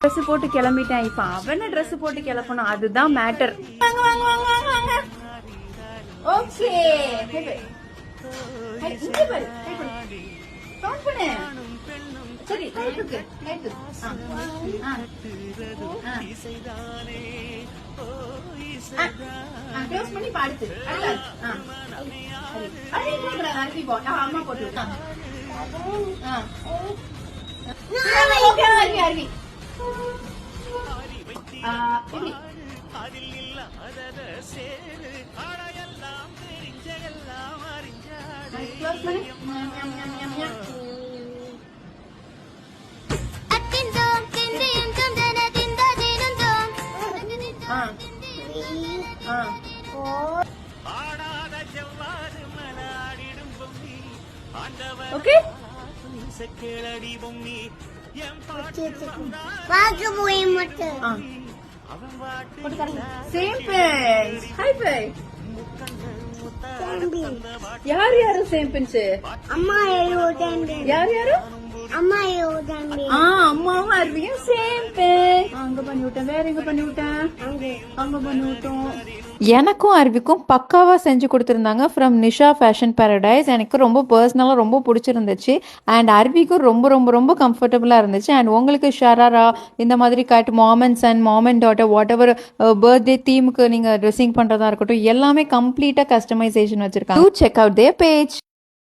Dress போட்டு கிளம்பிட்டேன். இப்ப அவன ட்ரெஸ் போட்டு கிளப்பணும், அதுதான் மேட்டர். வாங்க வாங்க வாங்க வாங்க வாங்க. ஓகே இங்க பாரு, கவுண்ட் பண்ணு. சரி ரைட்டுக்கு ரைட்டு. க்ளோஸ் பண்ணி பாடுத்து. அருவி போ, அம்மா போட்டு விட்டாங்க. அருவி அருவி க்ளோஸ் பண்ணி. ஓகே சேம் பென்ஸ். Hi bye. யார் யாரு சேம் பென்ஸ்? அம்மா யார் யாரு? அம்மாவும் அருவியும் சேம் பென். அங்க பண்ணி விட்டேன். வேற எங்க பண்ணி விட்டேன்? அங்க பண்ணி விட்டோம். எனக்கும் அருவிக்கும் பக்காவாக செஞ்சு கொடுத்துருந்தாங்க ஃப்ரம் நிஷா ஃபேஷன் பேரடைஸ். எனக்கு ரொம்ப பர்சனலாக ரொம்ப பிடிச்சிருந்துச்சு. அண்ட் அருவிக்கும் ரொம்ப ரொம்ப ரொம்ப கம்ஃபர்டபுளாக இருந்துச்சு. அண்ட் உங்களுக்கு ஷராரா இந்த மாதிரி cut mom and son, mom and daughter, whatever birthday தீமுக்கு நீங்கள் ட்ரெஸ்ஸிங் பண்ணுறதா இருக்கட்டும், எல்லாமே கம்ப்ளீட்டாக கஸ்டமைசேஷன் வச்சுருக்காங்க. To check out their page.